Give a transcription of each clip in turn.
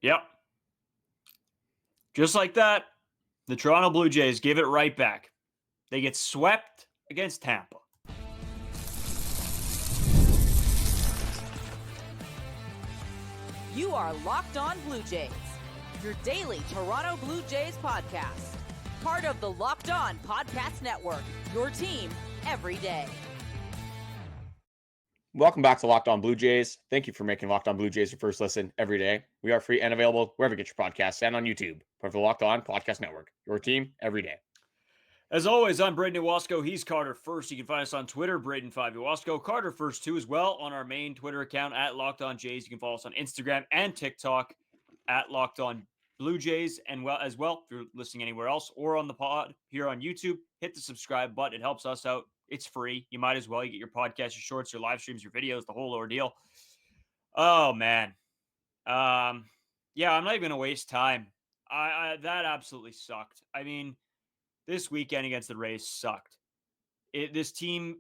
Yep. Just like that, the Toronto Blue Jays give it right back. They get swept against Tampa. You are Locked On Blue Jays, your daily Toronto Blue Jays podcast. Part of the Locked On Podcast Network, your team every day. Welcome back to Locked On Blue Jays. Thank you for making Locked On Blue Jays your first listen every day. We are free and available wherever you get your podcasts and on YouTube. Part of the Locked On Podcast Network, your team every day. As always, I'm Braden Iwasko. He's Carter First. You can find us on Twitter, Braden5 Iwasko. Carter First, too, as well, on our main Twitter account at Locked On Jays. You can follow us on Instagram and TikTok at Locked On Blue Jays. And if you're listening anywhere else or on the pod here on YouTube, hit the subscribe button. It helps us out. It's free. You might as well. You get your podcasts, your shorts, your live streams, your videos, the whole ordeal. Oh, man. Yeah, I'm not even going to waste time. That absolutely sucked. I mean, this weekend against the Rays sucked. This team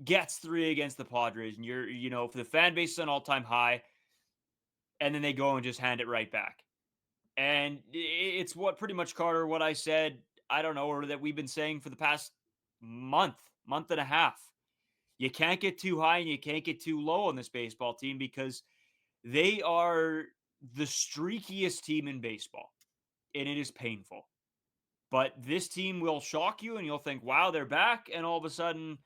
gets 3 against the Padres, and for the fan base, it's an all-time high, and then they go and just hand it right back. And it's pretty much, Carter, what I said, I don't know, or that we've been saying for the past month and a half. You can't get too high and you can't get too low on this baseball team because they are the streakiest team in baseball, and it is painful. But this team will shock you, and you'll think, wow, they're back. And all of a sudden,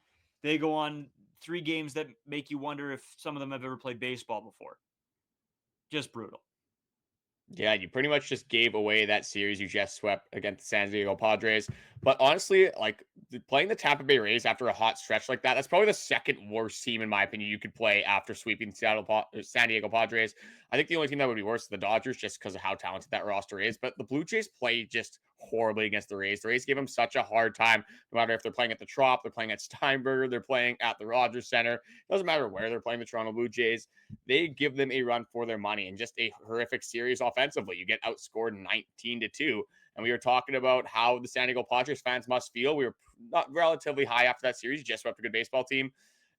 they go on 3 games that make you wonder if some of them have ever played baseball before. Just brutal. Yeah, you pretty much just gave away that series you just swept against the San Diego Padres. But honestly, playing the Tampa Bay Rays after a hot stretch like that's probably the second worst team, in my opinion, you could play after sweeping San Diego Padres. I think the only team that would be worse is the Dodgers, just because of how talented that roster is. But the Blue Jays play just horribly against the Rays. The Rays give them such a hard time, no matter if they're playing at the Trop, they're playing at Steinberger, they're playing at the Rogers Center. It doesn't matter where they're playing the Toronto Blue Jays. They give them a run for their money, and just a horrific series offensively. You get outscored 19-2. And we were talking about how the San Diego Padres fans must feel. We were not relatively high after that series. You just swept a good baseball team.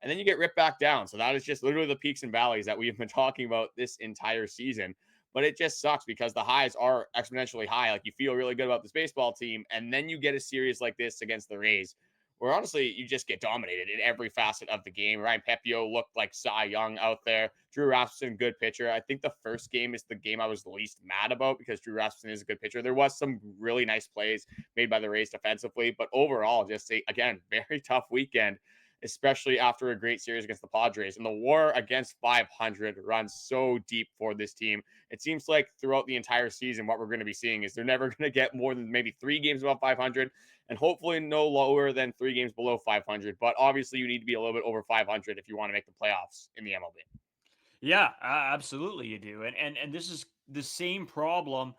And then you get ripped back down. So that is just literally the peaks and valleys that we've been talking about this entire season. But it just sucks because the highs are exponentially high. Like, you feel really good about this baseball team. And then you get a series like this against the Rays, where honestly, you just get dominated in every facet of the game. Ryan Pepio looked like Cy Young out there. Drew Rasmussen, good pitcher. I think the first game is the game I was the least mad about because Drew Rasmussen is a good pitcher. There was some really nice plays made by the Rays defensively, but overall, just again, very tough weekend, especially after a great series against the Padres. And the war against 500 runs so deep for this team. It seems like throughout the entire season, what we're going to be seeing is they're never going to get more than maybe 3 games above 500 and hopefully no lower than 3 games below 500. But obviously you need to be a little bit over 500 if you want to make the playoffs in the MLB. Yeah, absolutely you do. And this is the same problem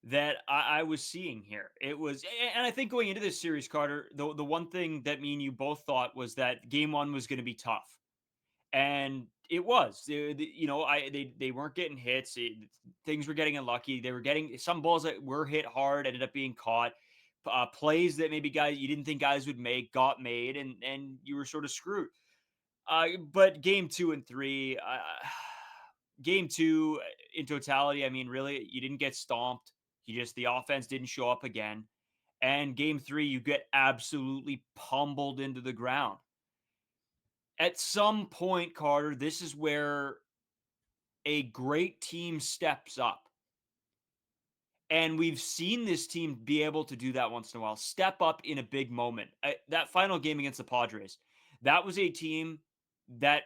that I was seeing here. It was, and I think going into this series, Carter, the one thing that me and you both thought was that game 1 was going to be tough. And it was. They weren't getting hits. Things were getting unlucky. They were getting some balls that were hit hard, ended up being caught. Plays that maybe you didn't think guys would make got made, and you were sort of screwed. But game 2 and 3, game 2 in totality, I mean, really, you didn't get stomped. The offense didn't show up again. And game 3, you get absolutely pummeled into the ground. At some point, Carter, this is where a great team steps up. And we've seen this team be able to do that once in a while, step up in a big moment. That final game against the Padres, that was a team that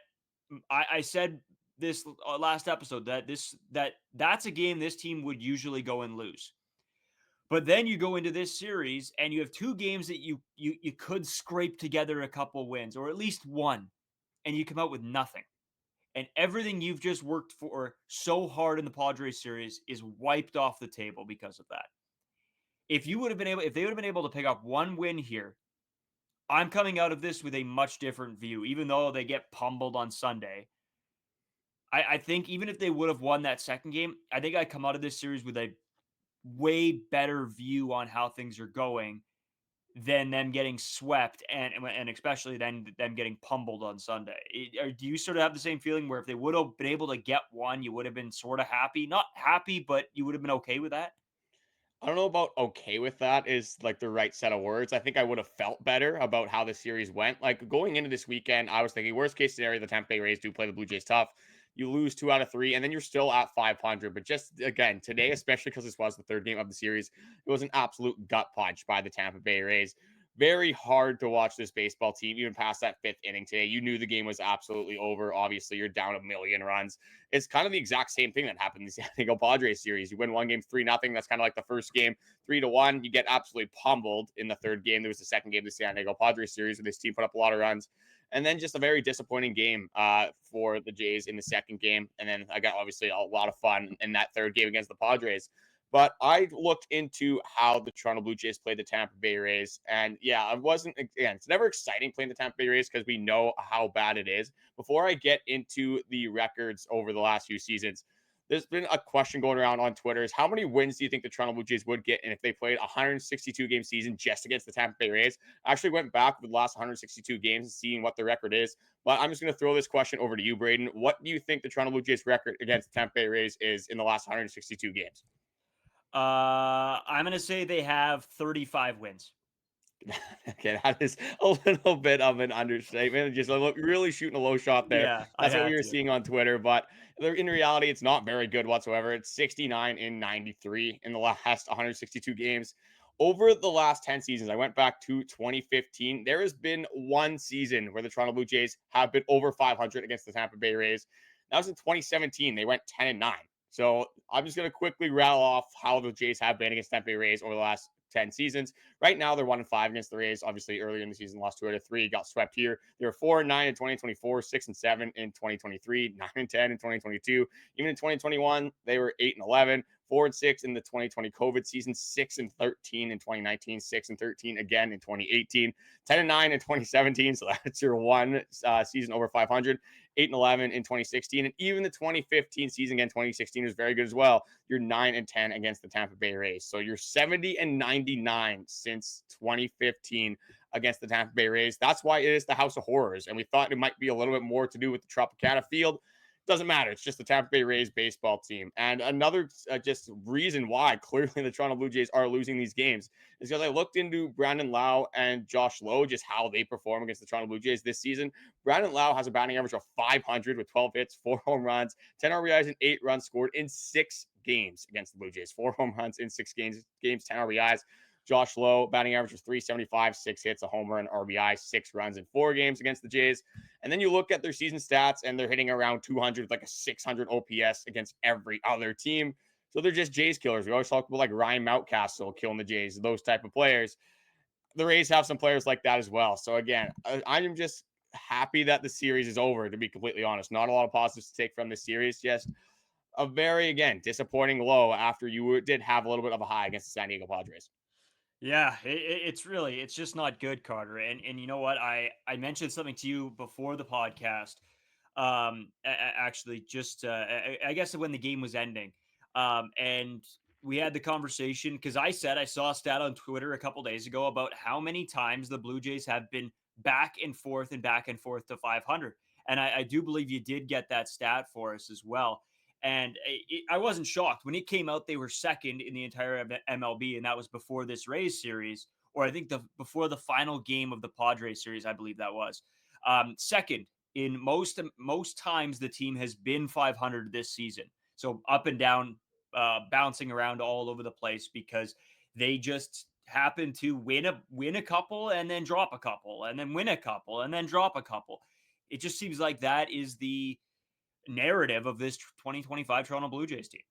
I said this last episode, that's a game this team would usually go and lose. But then you go into this series and you have 2 games that you could scrape together a couple wins, or at least one, and you come out with nothing. And everything you've just worked for so hard in the Padres series is wiped off the table because of that. If they would have been able to pick up one win here, I'm coming out of this with a much different view, even though they get pummeled on Sunday. I think even if they would have won that second game, I think I'd come out of this series with a way better view on how things are going than them getting swept and especially then them getting pummeled on Sunday. Do you sort of have the same feeling where if they would have been able to get one, you would have been sort of happy? Not happy, but you would have been okay with that? I don't know about okay with that is like the right set of words. I think I would have felt better about how the series went. Like going into this weekend, I was thinking worst case scenario, the Tampa Bay Rays do play the Blue Jays tough. You lose 2 out of 3, and then you're still at 500. But just again, today, especially because this was the third game of the series, it was an absolute gut punch by the Tampa Bay Rays. Very hard to watch this baseball team, even past that 5th inning today. You knew the game was absolutely over. Obviously, you're down a million runs. It's kind of the exact same thing that happened in the San Diego Padres series. You win one game 3-0. That's kind of like the first game 3-1. You get absolutely pummeled in the third game. There was the second game of the San Diego Padres series where this team put up a lot of runs. And then just a very disappointing game for the Jays in the second game. And then I got obviously a lot of fun in that third game against the Padres. But I looked into how the Toronto Blue Jays played the Tampa Bay Rays. And yeah, I wasn't, again, it's never exciting playing the Tampa Bay Rays because we know how bad it is. Before I get into the records over the last few seasons, there's been a question going around on Twitter is how many wins do you think the Toronto Blue Jays would get and if they played a 162 game season just against the Tampa Bay Rays? I actually went back with the last 162 games and seeing what the record is. But I'm just going to throw this question over to you, Braden. What do you think the Toronto Blue Jays record against the Tampa Bay Rays is in the last 162 games? I'm going to say they have 35 wins. Okay, that is a little bit of an understatement. Just really shooting a low shot there. Yeah, I That's what we had were to. seeing on Twitter. But in reality, it's not very good whatsoever. It's 69 in 93 in the last 162 games. Over the last 10 seasons, I went back to 2015. There has been one season where the Toronto Blue Jays have been over 500 against the Tampa Bay Rays. That was in 2017. They went 10-9. So I'm just going to quickly rattle off how the Jays have been against Tampa Bay Rays over the last 10 seasons. Right now, they're 1-5 against the Rays. Obviously, earlier in the season, lost 2 out of 3, got swept here. They were 4-9 in 2024, 6-7 in 2023, 9-10 in 2022. Even in 2021, they were 8-11, 4-6 in the 2020 COVID season, 6-13 in 2019, 6-13 again in 2018, 10-9 in 2017. So that's your one season over 500. 8-11 in 2016, and even the 2015 season again, 2016 was very good as well. You're 9-10 against the Tampa Bay Rays, so you're 70-99 since 2015 against the Tampa Bay Rays. That's why it is the House of Horrors, and we thought it might be a little bit more to do with the Tropicana field. Doesn't matter. It's just the Tampa Bay Rays baseball team. And another just reason why clearly the Toronto Blue Jays are losing these games is because I looked into Brandon Lau and Josh Lowe, just how they perform against the Toronto Blue Jays this season. Brandon Lau has a batting average of 500 with 12 hits, 4 home runs, 10 RBIs, and 8 runs scored in 6 games against the Blue Jays. 4 home runs in 6 games, 10 RBIs. Josh Lowe, batting average was 375, 6 hits, a homer, and RBI, 6 runs in 4 games against the Jays. And then you look at their season stats, and they're hitting around 200 with like a 600 OPS against every other team. So they're just Jays killers. We always talk about like Ryan Mountcastle killing the Jays, those type of players. The Rays have some players like that as well. So again, I'm just happy that the series is over, to be completely honest. Not a lot of positives to take from this series. Just a very, again, disappointing low after you did have a little bit of a high against the San Diego Padres. Yeah, it's just not good, Carter. And you know what? I mentioned something to you before the podcast. Actually, just I guess when the game was ending, and we had the conversation because I said I saw a stat on Twitter a couple days ago about how many times the Blue Jays have been back and forth to 500, and I do believe you did get that stat for us as well. And I wasn't shocked when it came out. They were second in the entire MLB, and that was before this Rays series, or I think before the final game of the Padres series. I believe that was second in most times the team has been 500 this season. So up and down, bouncing around all over the place because they just happen to win a couple and then drop a couple and then win a couple and then drop a couple. It just seems like that is the narrative of this 2025 Toronto Blue Jays team.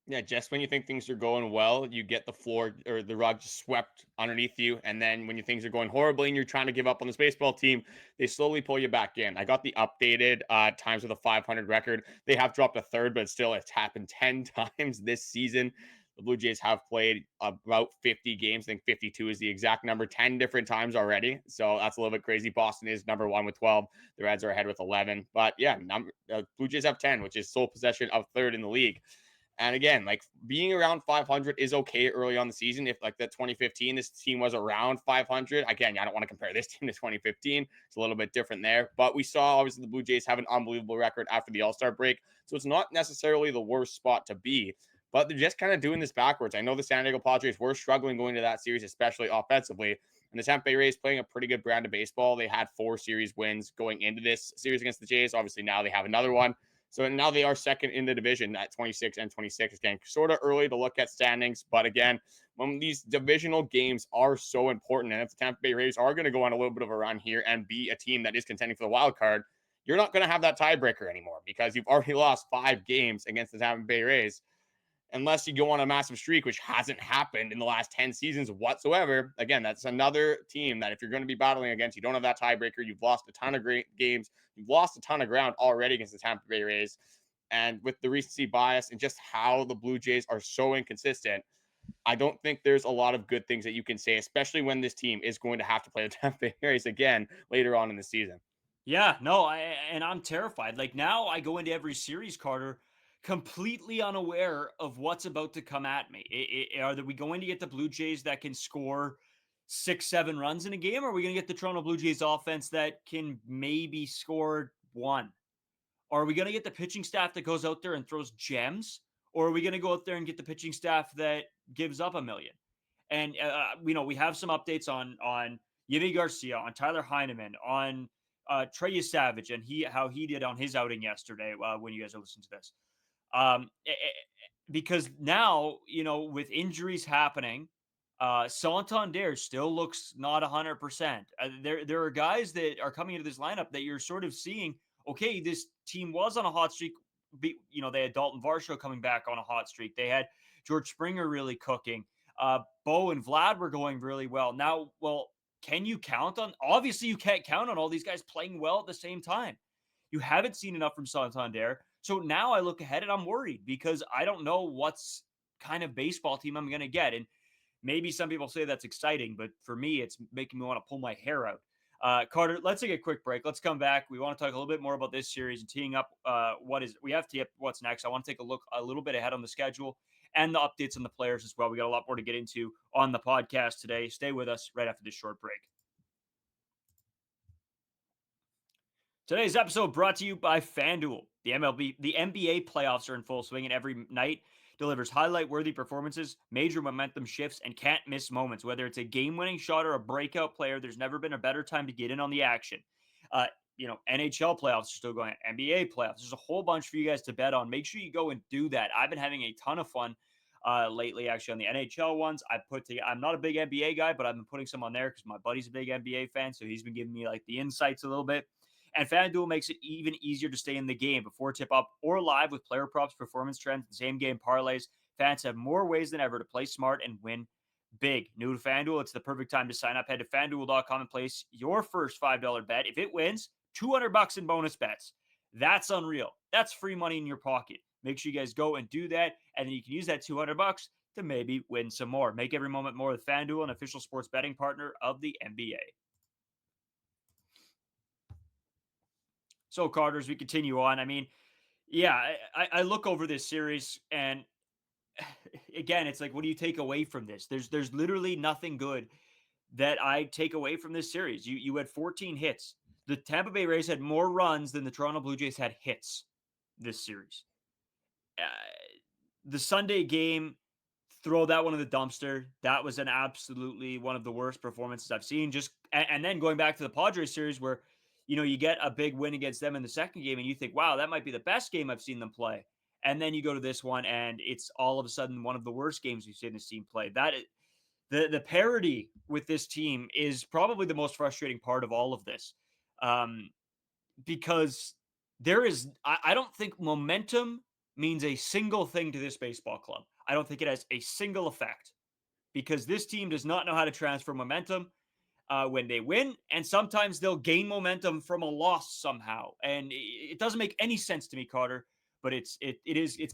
Yeah, just when you think things are going well, you get the floor or the rug just swept underneath you. And then when things are going horribly and you're trying to give up on this baseball team, they slowly pull you back in. I got the updated times with a 500 record. They have dropped a third, but still it's happened 10 times this season. The Blue Jays have played about 50 games. I think 52 is the exact number, 10 different times already. So that's a little bit crazy. Boston is number 1 with 12. The Reds are ahead with 11. But yeah, Blue Jays have 10, which is sole possession of third in the league. And again, like being around 500 is okay early on the season. If like the 2015, this team was around 500. Again, I don't want to compare this team to 2015. It's a little bit different there. But we saw obviously the Blue Jays have an unbelievable record after the All-Star break. So it's not necessarily the worst spot to be. But they're just kind of doing this backwards. I know the San Diego Padres were struggling going to that series, especially offensively. And the Tampa Bay Rays playing a pretty good brand of baseball. They had 4 series wins going into this series against the Jays. Obviously, now they have another one. So now they are second in the division at 26 and 26. Again, sort of early to look at standings. But again, when these divisional games are so important, and if the Tampa Bay Rays are going to go on a little bit of a run here and be a team that is contending for the wild card, you're not going to have that tiebreaker anymore because you've already lost 5 games against the Tampa Bay Rays. Unless you go on a massive streak, which hasn't happened in the last 10 seasons whatsoever. Again, that's another team that if you're going to be battling against, you don't have that tiebreaker. You've lost a ton of great games. You've lost a ton of ground already against the Tampa Bay Rays. And with the recency bias and just how the Blue Jays are so inconsistent, I don't think there's a lot of good things that you can say, especially when this team is going to have to play the Tampa Bay Rays again later on in the season. Yeah, no, and I'm terrified. Like now I go into every series, Carter, completely unaware of what's about to come at me. Are we going to get the Blue Jays that can score 6, 7 runs in a game? Or are we going to get the Toronto Blue Jays offense that can maybe score 1? Or are we going to get the pitching staff that goes out there and throws gems? Or are we going to go out there and get the pitching staff that gives up a million? And we have some updates on Yimi Garcia, on Tyler Heineman, on Trey Savage, and how he did on his outing yesterday. When you guys are listening to this, because now with injuries happening, Santander still looks not 100%. There are guys that are coming into this lineup that you're sort of seeing. Okay, this team was on a hot streak. They had Daulton Varsho coming back on a hot streak. They had George Springer really cooking. Bo and Vlad were going really well. Now, can you count on? Obviously, you can't count on all these guys playing well at the same time. You haven't seen enough from Santander. So now I look ahead and I'm worried because I don't know what's kind of baseball team I'm going to get. And maybe some people say that's exciting, but for me, it's making me want to pull my hair out. Carter, let's take a quick break. Let's come back. We want to talk a little bit more about this series and teeing up we have to tee up what's next. I want to take a look a little bit ahead on the schedule and the updates on the players as well. We got a lot more to get into on the podcast today. Stay with us right after this short break. Today's episode brought to you by FanDuel. The NBA playoffs are in full swing, and every night delivers highlight-worthy performances, major momentum shifts, and can't-miss moments. Whether it's a game-winning shot or a breakout player, there's never been a better time to get in on the action. NHL playoffs are still going on, NBA playoffs. There's a whole bunch for you guys to bet on. Make sure you go and do that. I've been having a ton of fun lately, actually, on the NHL ones. I'm not a big NBA guy, but I've been putting some on there because my buddy's a big NBA fan, so he's been giving me like the insights a little bit. And FanDuel makes it even easier to stay in the game. Before tip-up or live with player props, performance trends, and same-game parlays, fans have more ways than ever to play smart and win big. New to FanDuel, it's the perfect time to sign up. Head to FanDuel.com and place your first $5 bet. If it wins, $200 in bonus bets. That's unreal. That's free money in your pocket. Make sure you guys go and do that, and then you can use that $200 to maybe win some more. Make every moment more with FanDuel, an official sports betting partner of the NBA. So, Carter, as we continue on, I mean, yeah, I look over this series, and again, it's like, what do you take away from this? There's literally nothing good that I take away from this series. You had 14 hits. The Tampa Bay Rays had more runs than the Toronto Blue Jays had hits this series. The Sunday game, throw that one in the dumpster. That was an absolutely one of the worst performances I've seen. And then going back to the Padres series where you get a big win against them in the second game and you think, wow, that might be the best game I've seen them play. And then you go to this one and it's all of a sudden one of the worst games we've seen this team play. The parity with this team is probably the most frustrating part of all of this. Because I don't think momentum means a single thing to this baseball club. I don't think it has a single effect because this team does not know how to transfer momentum. When they win, and sometimes they'll gain momentum from a loss somehow, and it doesn't make any sense to me, Carter. But it's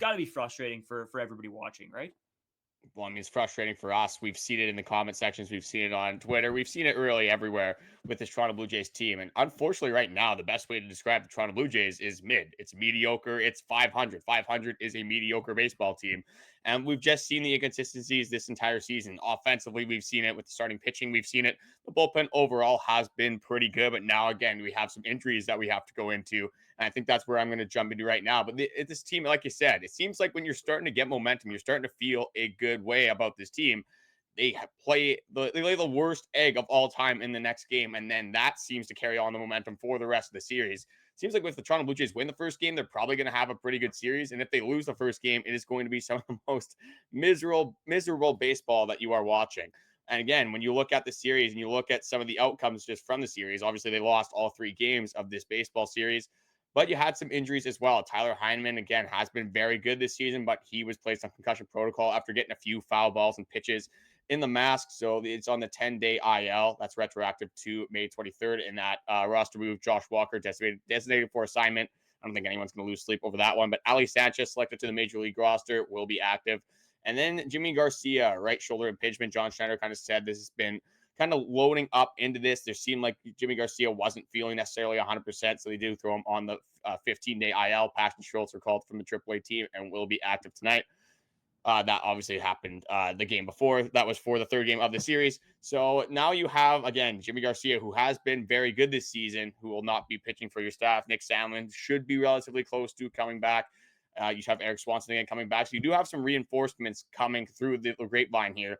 got to be frustrating for everybody watching, right? Well, I mean, it's frustrating for us. We've seen it in the comment sections. We've seen it on Twitter. We've seen it really everywhere with this Toronto Blue Jays team. And unfortunately, right now, the best way to describe the Toronto Blue Jays is mid. It's mediocre. It's 500. 500 is a mediocre baseball team. And we've just seen the inconsistencies this entire season. Offensively, we've seen it with the starting pitching. We've seen it. The bullpen overall has been pretty good. But now, again, we have some injuries that we have to go into. And I think that's where I'm going to jump into right now. But this team, like you said, it seems like when you're starting to get momentum, you're starting to feel a good way about this team. They lay the worst egg of all time in the next game, and then that seems to carry on the momentum for the rest of the series. Seems like if the Toronto Blue Jays win the first game, they're probably going to have a pretty good series, and if they lose the first game, it is going to be some of the most miserable baseball that you are watching. And again, when you look at the series and you look at some of the outcomes just from the series, obviously they lost all 3 games of this baseball series. But you had some injuries as well. Tyler Heineman, again, has been very good this season, but he was placed on concussion protocol after getting a few foul balls and pitches in the mask. So it's on the 10-day IL. That's retroactive to May 23rd. And that roster move, Josh Walker, designated for assignment. I don't think anyone's going to lose sleep over that one. But Ali Sanchez, selected to the Major League roster, will be active. And then Yimi Garcia, right shoulder impingement. John Schneider kind of said this has been kind of loading up into this. There seemed like Yimi Garcia wasn't feeling necessarily 100%, so they do throw him on the 15-day IL. Paxton Schultz are called from the AAA team and will be active tonight. That obviously happened the game before. That was for the 3rd game of the series. So now you have, again, Yimi Garcia, who has been very good this season, who will not be pitching for your staff. Nick Sandlin should be relatively close to coming back. You have Erik Swanson again coming back. So you do have some reinforcements coming through the grapevine here.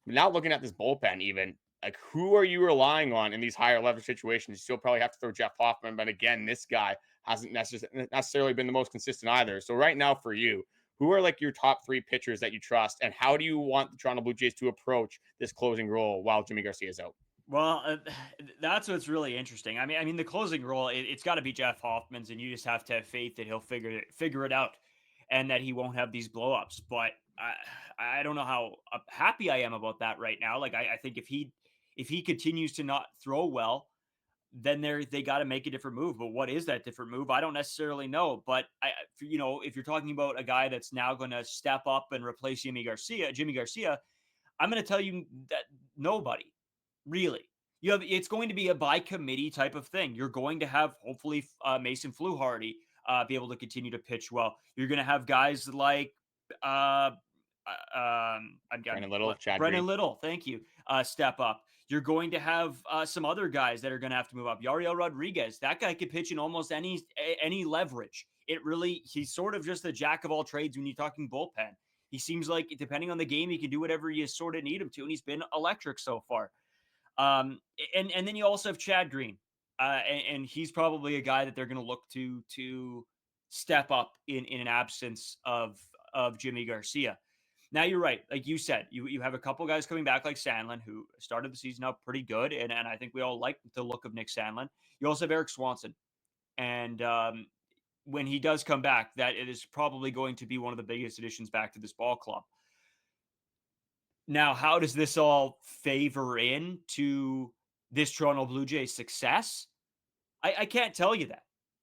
Now looking at this bullpen even, like, who are you relying on in these higher leverage situations? You still probably have to throw Jeff Hoffman, but again, this guy hasn't necessarily been the most consistent either. So right now for you, who are like your top 3 pitchers that you trust, and how do you want the Toronto Blue Jays to approach this closing role while Yimi Garcia is out? Well, that's what's really interesting. I mean, the closing role, it's got to be Jeff Hoffman's, and you just have to have faith that he'll figure it out, and that he won't have these blowups. But I don't know how happy I am about that right now. Like I think if he continues to not throw well, then they got to make a different move. But what is that different move? I don't necessarily know. But if you're talking about a guy that's now going to step up and replace Jimmy Garcia, I'm going to tell you that nobody really. It's going to be a by committee type of thing. You're going to have hopefully Mason Fluharty be able to continue to pitch well. You're going to have guys like Brennan Little, Chad Brennan Green. Little, thank you, step up. You're going to have some other guys that are going to have to move up. Yariel Rodriguez, that guy could pitch in almost any leverage. He's sort of just the jack of all trades when you're talking bullpen. He seems like, depending on the game, he can do whatever you sort of need him to, and he's been electric so far. And then you also have Chad Green, and he's probably a guy that they're going to look to step up in an absence of Yimi Garcia. Now you're right. Like you said, you have a couple guys coming back like Sandlin, who started the season out pretty good. And I think we all like the look of Nick Sandlin. You also have Erik Swanson. And when he does come back, that it is probably going to be one of the biggest additions back to this ball club. Now, how does this all favor in to this Toronto Blue Jays success? I can't tell you that,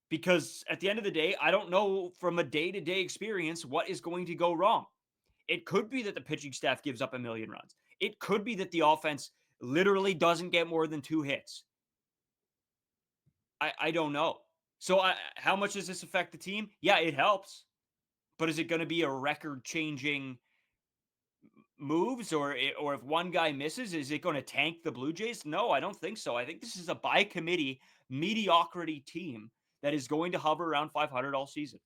because at the end of the day, I don't know from a day-to-day experience what is going to go wrong. It could be that the pitching staff gives up 1 million runs. It could be that the offense literally doesn't get more than 2 hits. I don't know. So how much does this affect the team? Yeah, it helps. But is it going to be a record-changing moves, or if one guy misses, is it going to tank the Blue Jays? No, I don't think so. I think this is a by committee mediocrity team that is going to hover around 500 all season.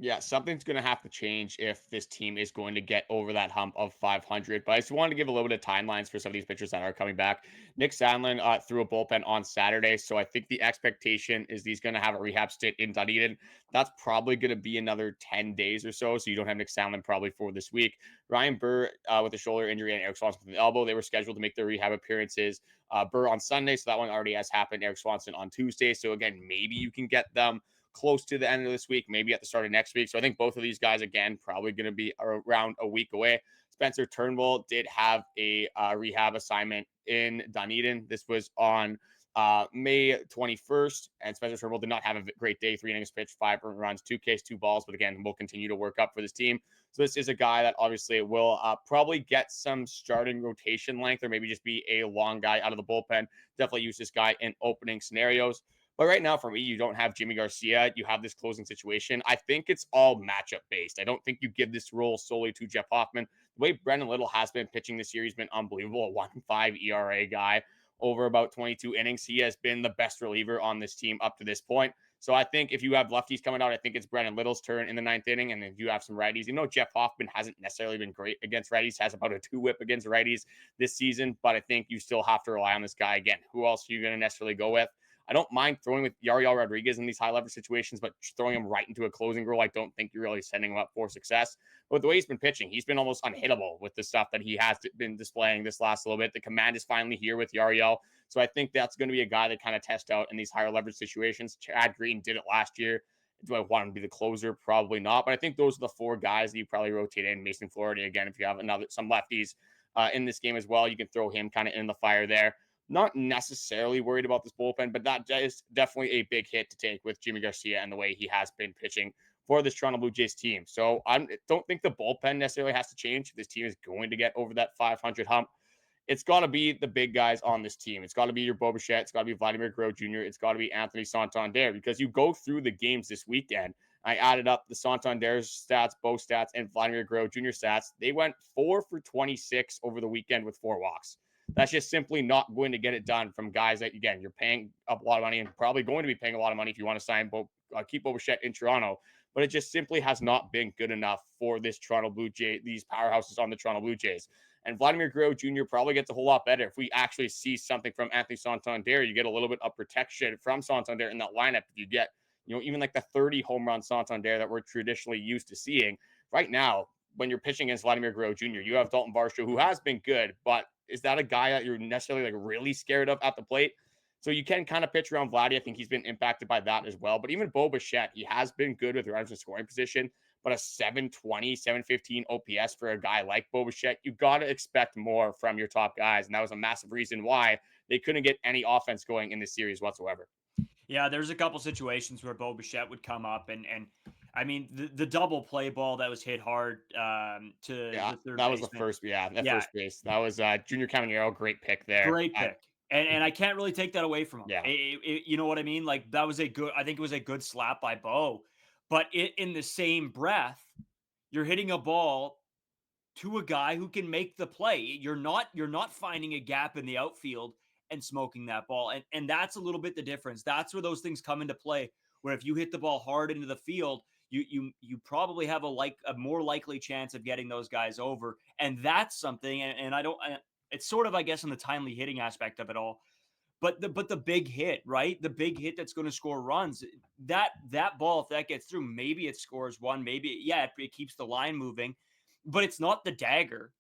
Yeah, something's going to have to change if this team is going to get over that hump of 500. But I just wanted to give a little bit of timelines for some of these pitchers that are coming back. Nick Sandlin threw a bullpen on Saturday, so I think the expectation is he's going to have a rehab stint in Dunedin. That's probably going to be another 10 days or so you don't have Nick Sandlin probably for this week. Ryan Burr with a shoulder injury and Erik Swanson with an elbow, they were scheduled to make their rehab appearances. Burr on Sunday, so that one already has happened. Erik Swanson on Tuesday, so again, maybe you can get them close to the end of this week, maybe at the start of next week. So I think both of these guys, again, probably going to be around a week away. Spencer Turnbull did have a rehab assignment in Dunedin. This was on May 21st, and Spencer Turnbull did not have a great day. 3 innings pitched, 5 earned runs, 2 Ks, 2 balls. But again, will continue to work up for this team. So this is a guy that obviously will probably get some starting rotation length, or maybe just be a long guy out of the bullpen. Definitely use this guy in opening scenarios. But right now, for me, you don't have Yimi Garcia. You have this closing situation. I think it's all matchup based. I don't think you give this role solely to Jeff Hoffman. The way Brendan Little has been pitching this year, he's been unbelievable. A 1.5 ERA guy over about 22 innings. He has been the best reliever on this team up to this point. So I think if you have lefties coming out, I think it's Brendan Little's turn in the 9th inning. And if you have some righties, Jeff Hoffman hasn't necessarily been great against righties, has about a 2 whip against righties this season. But I think you still have to rely on this guy again. Who else are you going to necessarily go with? I don't mind throwing with Yariel Rodriguez in these high leverage situations, but throwing him right into a closing role, I don't think you're really setting him up for success. But the way he's been pitching, he's been almost unhittable with the stuff that he has been displaying this last little bit. The command is finally here with Yariel. So I think that's going to be a guy that kind of test out in these higher leverage situations. Chad Green did it last year. Do I want him to be the closer? Probably not. But I think those are the 4 guys that you probably rotate in. Mason Fleury, again, if you have some lefties in this game as well, you can throw him kind of in the fire there. Not necessarily worried about this bullpen, but that is definitely a big hit to take with Yimi Garcia and the way he has been pitching for this Toronto Blue Jays team. So I don't think the bullpen necessarily has to change. This team is going to get over that 500 hump. It's got to be the big guys on this team. It's got to be your Bichette. It's got to be Vladimir Guerrero Jr. It's got to be Anthony Santander, because you go through the games this weekend. I added up the Santander's stats, Bo stats, and Vladimir Guerrero Jr. stats. They went 4 for 26 over the weekend with 4 walks. That's just simply not going to get it done from guys that, again, you're paying up a lot of money and probably going to be paying a lot of money if you want to sign keep Bichette in Toronto. But it just simply has not been good enough for this Toronto Blue Jays, these powerhouses on the Toronto Blue Jays. And Vladimir Guerrero Jr. probably gets a whole lot better if we actually see something from Anthony Santander. You get a little bit of protection from Santander in that lineup. If you get, even like the 30 home run Santander that we're traditionally used to seeing. Right now, when you're pitching against Vladimir Guerrero Jr., you have Daulton Varsho, who has been good, but is that a guy that you're necessarily like really scared of at the plate? So you can kind of pitch around Vladdy. I think he's been impacted by that as well. But even Bichette, he has been good with runners in scoring position, but a 720, 715 OPS for a guy like Bichette, you got to expect more from your top guys. And that was a massive reason why they couldn't get any offense going in this series whatsoever. Yeah, there's a couple situations where Bichette would come up and I mean the double play ball that was hit hard to the third that was baseman. the first, first base. That was Junior Caminero, great pick there. Great pick. And I can't really take that away from him. Yeah. You know what I mean? Like that was I think it was a good slap by Bo, but in the same breath, you're hitting a ball to a guy who can make the play. You're not finding a gap in the outfield and smoking that ball. And that's a little bit the difference. That's where those things come into play, where if you hit the ball hard into the field, you probably have a more likely chance of getting those guys over. And that's something, and it's sort of, I guess, in the timely hitting aspect of it all. But the big hit, right? The big hit that's going to score runs. That ball, if that gets through, maybe it scores one. Maybe, it keeps the line moving. But it's not the dagger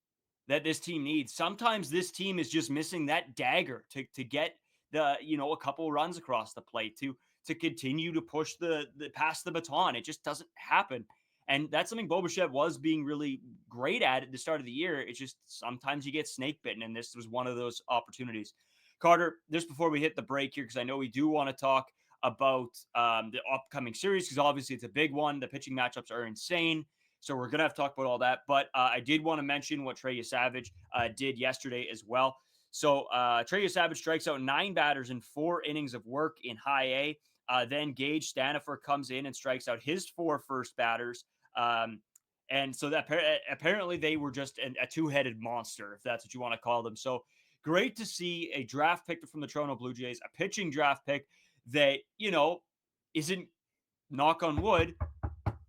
that this team needs. Sometimes this team is just missing that dagger to get a couple runs across the plate to continue to push the pass the baton. It just doesn't happen. And that's something Bichette was being really great at the start of the year. It's just sometimes you get snake bitten, and this was one of those opportunities. Carter, just before we hit the break here, because I know we do want to talk about the upcoming series, because obviously it's a big one. The pitching matchups are insane. So we're going to have to talk about all that. But I did want to mention what Trey Savage did yesterday as well. So Trey Savage strikes out 9 batters in 4 innings of work in high A. Then Gage Stanifer comes in and strikes out his 4 first batters. And so that apparently they were just a 2-headed monster, if that's what you want to call them. So great to see a draft pick from the Toronto Blue Jays, a pitching draft pick that, isn't, knock on wood,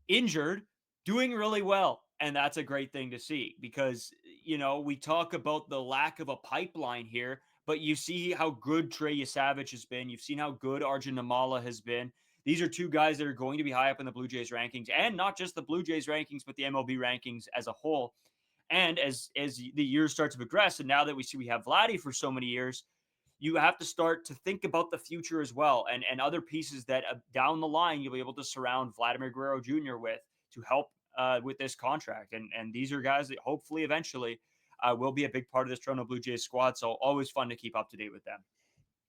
injured, doing really well. And that's a great thing to see because, we talk about the lack of a pipeline here, but you see how good Trey Savage has been. You've seen how good Arjun Namala has been. These are 2 guys that are going to be high up in the Blue Jays rankings, and not just the Blue Jays rankings, but the MLB rankings as a whole. And as the years start to progress, and now that we have Vladdy for so many years, you have to start to think about the future as well, and other pieces that down the line you'll be able to surround Vladimir Guerrero Jr. with to help with this contract. And these are guys that hopefully eventually will be a big part of this Toronto Blue Jays squad. So always fun to keep up to date with them.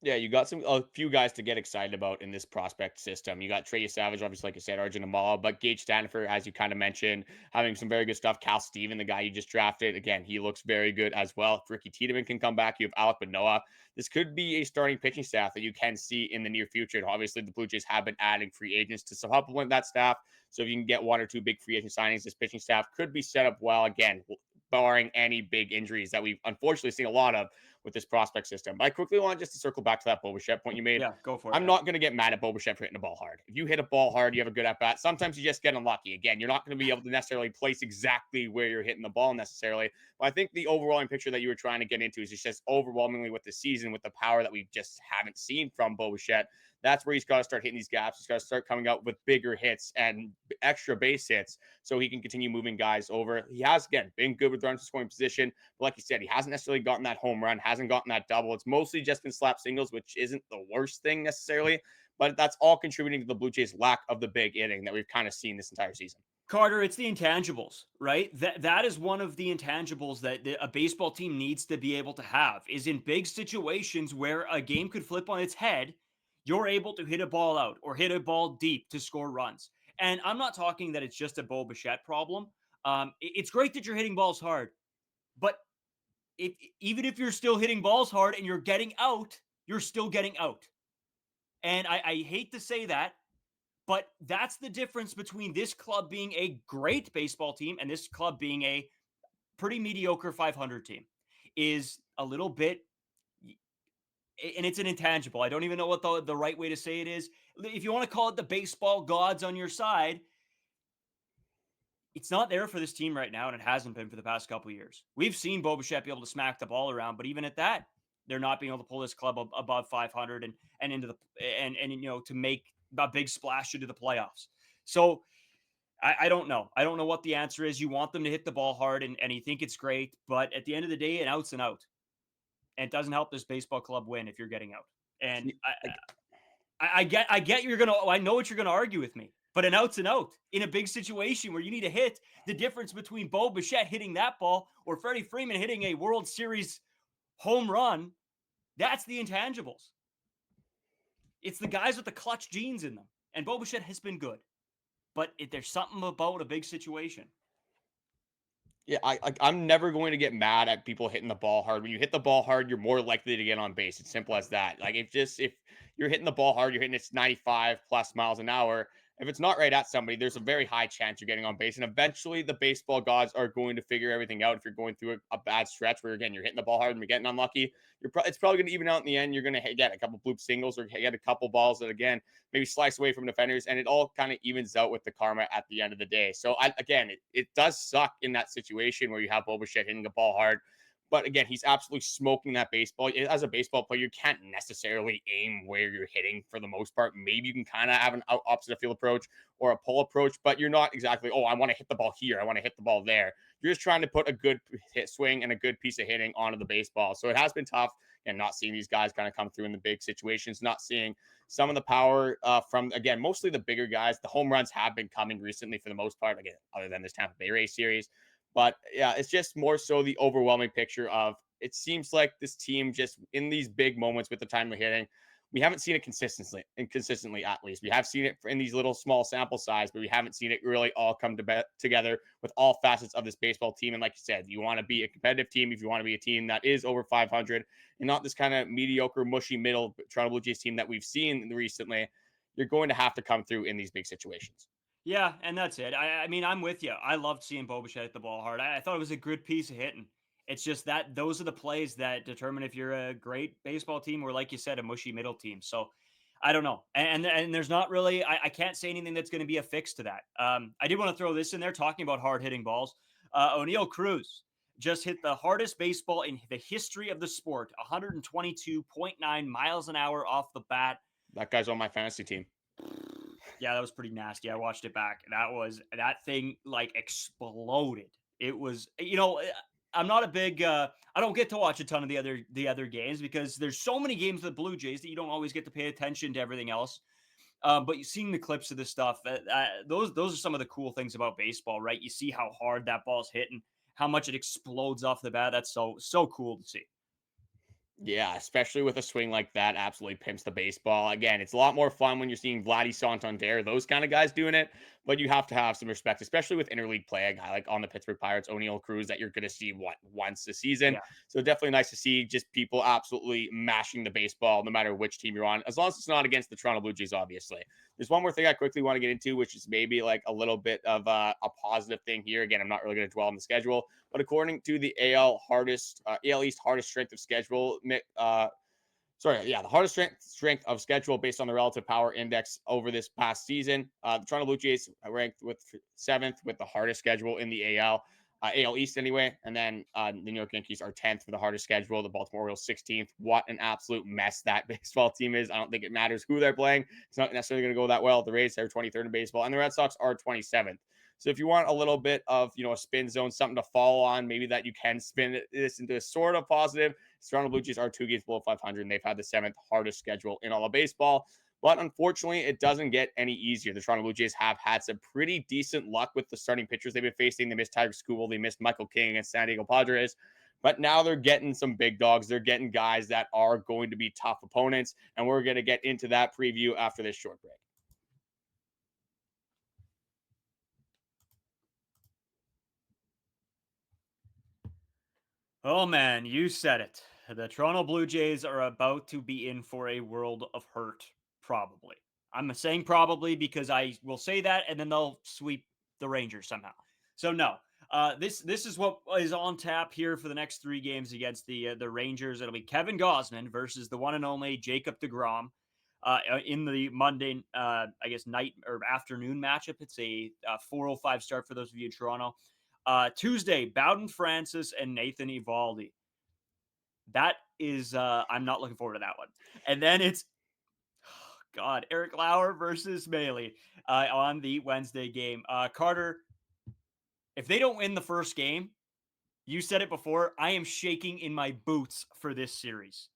Yeah, you got a few guys to get excited about in this prospect system. You got Trey Savage, obviously, like I said, Arjun Amala, but Gage Stanford, as you kind of mentioned, having some very good stuff. Cal Steven, the guy you just drafted, again, he looks very good as well. If Ricky Tiedemann can come back, you have Alek Manoah. This could be a starting pitching staff that you can see in the near future. And obviously, the Blue Jays have been adding free agents to supplement that staff. So if you can get one or two big free agent signings, this pitching staff could be set up well. Again, barring any big injuries that we've unfortunately seen a lot of with this prospect system. But I quickly want just to circle back to that Bichette point you made. Yeah, go for it. I'm Yeah. not going to get mad at Bichette for hitting the ball hard. If you hit a ball hard, you have a good at bat. Sometimes you just get unlucky. Again, you're not going to be able to necessarily place exactly where you're hitting the ball necessarily. But I think the overall picture that you were trying to get into is just overwhelmingly with the season, with the power that we just haven't seen from Bichette. That's where he's got to start hitting these gaps. He's got to start coming out with bigger hits and extra base hits so he can continue moving guys over. He has, again, been good with runners in scoring position. But like you said, he hasn't necessarily gotten that home run, hasn't gotten that double. It's mostly just been slap singles, which isn't the worst thing necessarily. But that's all contributing to the Blue Jays' lack of the big inning that we've kind of seen this entire season. Carter, it's the intangibles, right? That is one of the intangibles that a baseball team needs to be able to have, is in big situations where a game could flip on its head, you're able to hit a ball out or hit a ball deep to score runs. And I'm not talking that it's just a Bichette problem. It's great that you're hitting balls hard, but even if you're still hitting balls hard and you're getting out, you're still getting out. And I hate to say that, but that's the difference between this club being a great baseball team and this club being a pretty mediocre 500 team, is a little bit, and it's an intangible. I don't even know what the right way to say it is. If you want to call it the baseball gods on your side, it's not there for this team right now, and it hasn't been for the past couple of years. We've seen Bichette be able to smack the ball around, but even at that, they're not being able to pull this club above 500 and into the and to make a big splash into the playoffs. So I don't know. I don't know what the answer is. You want them to hit the ball hard, and you think it's great, but at the end of the day, an out's an out. And it doesn't help this baseball club win if you're getting out. And I get you're gonna. I know what you're gonna argue with me, but an out's an out in a big situation where you need a hit. The difference between Bichette hitting that ball or Freddie Freeman hitting a World Series home run, that's the intangibles. It's the guys with the clutch genes in them, and Bichette has been good, but there's something about a big situation. Yeah, I'm never going to get mad at people hitting the ball hard. When you hit the ball hard, you're more likely to get on base. It's simple as that. Like if you're hitting the ball hard, you're hitting it's 95 plus miles an hour. If it's not right at somebody, there's a very high chance you're getting on base. And eventually the baseball gods are going to figure everything out. If you're going through a bad stretch where, again, you're hitting the ball hard and you're getting unlucky, it's probably going to even out in the end. You're going to get a couple bloop singles or get a couple balls that, again, maybe slice away from defenders, and it all kind of evens out with the karma at the end of the day. So, it does suck in that situation where you have Bichette hitting the ball hard. But again, he's absolutely smoking that baseball. As a baseball player, you can't necessarily aim where you're hitting for the most part. Maybe you can kind of have an opposite field approach or a pull approach, but you're not exactly, I want to hit the ball here. I want to hit the ball there. You're just trying to put a good hit swing and a good piece of hitting onto the baseball. So it has been tough, and not seeing these guys kind of come through in the big situations, not seeing some of the power from, again, mostly the bigger guys. The home runs have been coming recently for the most part, again, other than this Tampa Bay Rays series. But yeah, it's just more so the overwhelming picture of, it seems like this team just in these big moments with the timely hitting, we haven't seen it consistently at least. We have seen it in these little small sample size, but we haven't seen it really all come together with all facets of this baseball team. And like you said, you want to be a competitive team, if you want to be a team that is over 500 and not this kind of mediocre, mushy middle Toronto Blue Jays team that we've seen recently, you're going to have to come through in these big situations. Yeah, and that's it. I mean, I'm with you. I loved seeing Bichette hit the ball hard. I thought it was a good piece of hitting. It's just that those are the plays that determine if you're a great baseball team or, like you said, a mushy middle team. So I don't know. And there's not really, I can't say anything that's going to be a fix to that. I did want to throw this in there, talking about hard hitting balls. O'Neal Cruz just hit the hardest baseball in the history of the sport, 122.9 miles an hour off the bat. That guy's on my fantasy team. Yeah, that was pretty nasty. I watched it back. That thing like exploded. It was, I'm not a big, I don't get to watch a ton of the other games because there's so many games with the Blue Jays that you don't always get to pay attention to everything else. But you've seen the clips of this stuff. Those are some of the cool things about baseball, right? You see how hard that ball's hitting, how much it explodes off the bat. That's so cool to see. Yeah, especially with a swing like that, absolutely pimps the baseball. Again, it's a lot more fun when you're seeing Vladdy Santander, those kind of guys doing it, but you have to have some respect, especially with interleague play. A guy like on the Pittsburgh Pirates, O'Neill Cruz, that you're going to see once a season. Yeah. So definitely nice to see just people absolutely mashing the baseball, no matter which team you're on, as long as it's not against the Toronto Blue Jays, obviously. There's one more thing I quickly want to get into, which is maybe like a little bit of a positive thing here. Again, I'm not really going to dwell on the schedule, but according to the AL East hardest strength of schedule, the hardest strength of schedule based on the relative power index over this past season. The Toronto Blue Jays ranked with seventh with the hardest schedule in the AL East anyway. And then the New York Yankees are 10th for the hardest schedule. The Baltimore Orioles 16th. What an absolute mess that baseball team is. I don't think it matters who they're playing. It's not necessarily going to go that well. The Rays are 23rd in baseball, and the Red Sox are 27th. So if you want a little bit of, a spin zone, something to follow on, maybe that you can spin this into a sort of positive. Toronto Blue Jays are 2 games below 500, and they've had the 7th hardest schedule in all of baseball. But unfortunately, it doesn't get any easier. The Toronto Blue Jays have had some pretty decent luck with the starting pitchers they've been facing. They missed Tiger Skubal. They missed Michael King against San Diego Padres. But now they're getting some big dogs. They're getting guys that are going to be tough opponents. And we're going to get into that preview after this short break. Oh man, you said it. The Toronto Blue Jays are about to be in for a world of hurt, probably. I'm saying probably because I will say that and then they'll sweep the Rangers somehow. So no, this is what is on tap here for the next 3 games against the Rangers. It'll be Kevin Gausman versus the one and only Jacob deGrom in the Monday, I guess night or afternoon matchup. It's a 4:05 start for those of you in Toronto. Tuesday, Bowden Francis and Nathan Eovaldi. That is, I'm not looking forward to that one. And then it's, God, Eric Lauer versus Mailey on the Wednesday game. Carter, if they don't win the first game, you said it before, I am shaking in my boots for this series.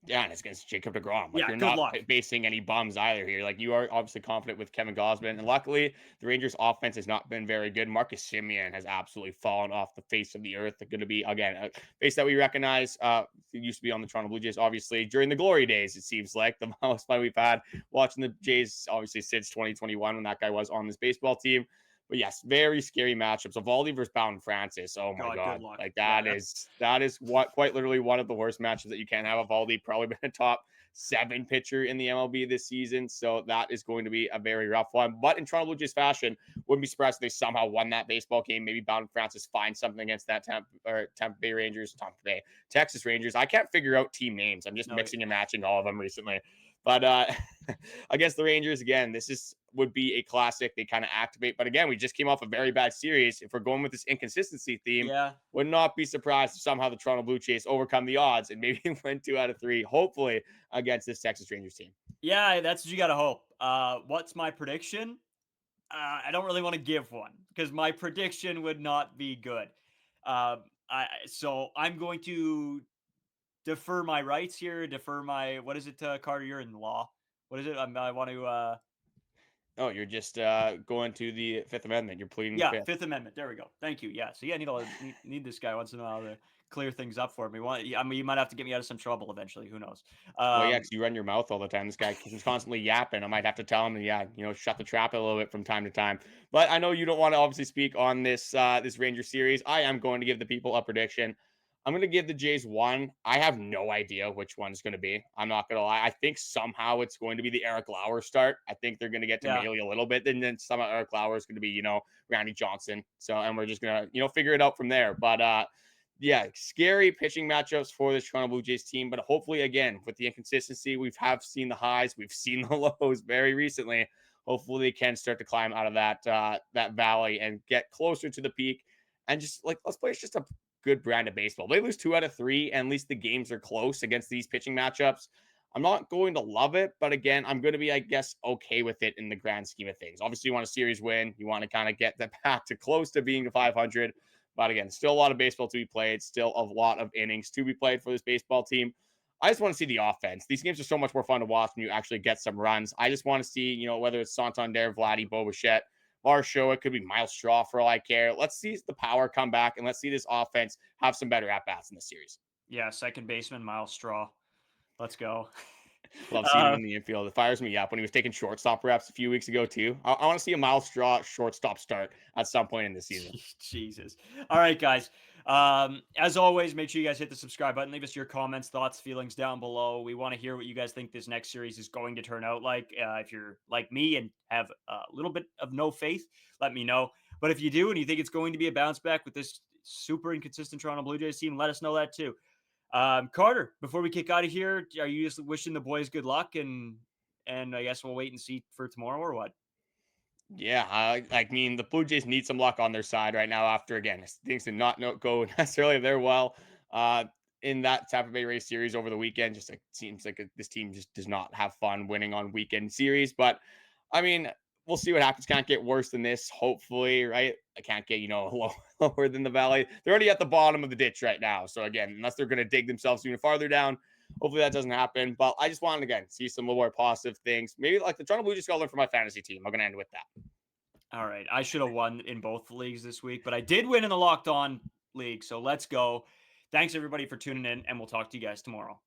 Yeah, and it's against Jacob deGrom. Yeah, You're good not luck. basing any bums either here. You are obviously confident with Kevin Gausman. And luckily, the Rangers' offense has not been very good. Marcus Semien has absolutely fallen off the face of the earth. They're going to be, again, a face that we recognize. It used to be on the Toronto Blue Jays, obviously, during the glory days, it seems like. The most fun we've had watching the Jays, obviously, since 2021 when that guy was on this baseball team. But yes, very scary matchups. Eovaldi versus Bowden Francis. Oh my God. That is what quite literally one of the worst matches that you can have. Eovaldi probably been a top 7 pitcher in the MLB this season. So that is going to be a very rough one. But in Toronto Blue Jays fashion, wouldn't be surprised if they somehow won that baseball game. Maybe Bowden Francis finds something against that Tampa Bay Texas Rangers. I can't figure out team names. I'm just mixing and matching all of them recently. But against the Rangers, again, would be a classic. They kind of activate. But again, we just came off a very bad series. If we're going with this inconsistency theme, would not be surprised if somehow the Toronto Blue Jays overcome the odds and maybe win 2 out of 3, hopefully, against this Texas Rangers team. Yeah, that's what you got to hope. What's my prediction? I don't really want to give one because my prediction would not be good. So I'm going to defer my rights here, what is it, Carter? You're in law. What is it? I want to, Oh, you're just going to the Fifth Amendment. You're pleading the Fifth Amendment. There we go. Thank you. Yeah. So yeah, I need this guy once in a while to clear things up for me. You might have to get me out of some trouble eventually. Who knows? Well, yeah, because you run your mouth all the time. This guy is constantly yapping. I might have to tell him, shut the trap a little bit from time to time. But I know you don't want to obviously speak on this Ranger series. I am going to give the people a prediction. I'm going to give the Jays 1. I have no idea which one's going to be. I'm not going to lie. I think somehow it's going to be the Eric Lauer start. I think they're going to get to Mailey a little bit. And then some of Eric Lauer is going to be, Randy Johnson. So, and we're just going to, figure it out from there. But, yeah, scary pitching matchups for this Toronto Blue Jays team. But hopefully, again, with the inconsistency, have seen the highs. We've seen the lows very recently. Hopefully, they can start to climb out of that valley and get closer to the peak. And just, let's play just a good brand of baseball. They lose 2 out of 3, and at least the games are close against these pitching matchups. I'm not going to love it, but again, I'm going to be, I guess, okay with it in the grand scheme of things. Obviously, you want a series win. You want to kind of get that back to close to being 500. But again, still a lot of baseball to be played. Still a lot of innings to be played for this baseball team. I just want to see the offense. These games are so much more fun to watch when you actually get some runs. I just want to see, whether it's Santander, Vladdy, Bichette, Varsho, it could be Miles Straw for all I care. Let's see the power come back, and let's see this offense have some better at-bats in this series. Yeah, second baseman, Miles Straw. Let's go. Love seeing him in the infield. It fires me up when he was taking shortstop reps a few weeks ago too. I want to see a Miles Straw shortstop start at some point in the season. Jesus. All right, guys. As always, make sure you guys hit the subscribe button. Leave us your comments, thoughts, feelings down below. We want to hear what you guys think this next series is going to turn out like. If you're like me and have a little bit of no faith, let me know. But if you do and you think it's going to be a bounce back with this super inconsistent Toronto Blue Jays team, let us know that too. Carter, before we kick out of here, are you just wishing the boys good luck and I guess we'll wait and see for tomorrow or what? Yeah, I mean the Blue Jays need some luck on their side right now. After again, things did not go necessarily very well in that Tampa Bay Rays series over the weekend. Just like seems like this team just does not have fun winning on weekend series. But I mean, we'll see what happens. Can't get worse than this. Hopefully, right? I can't get lower than the valley. They're already at the bottom of the ditch right now. So again, unless they're going to dig themselves even farther down. Hopefully that doesn't happen. But I just wanted, again, see some more positive things. Maybe like the Toronto Blue Jays got to learn from my fantasy team. I'm going to end with that. All right. I should have won in both leagues this week, but I did win in the Locked On League. So let's go. Thanks, everybody, for tuning in, and we'll talk to you guys tomorrow.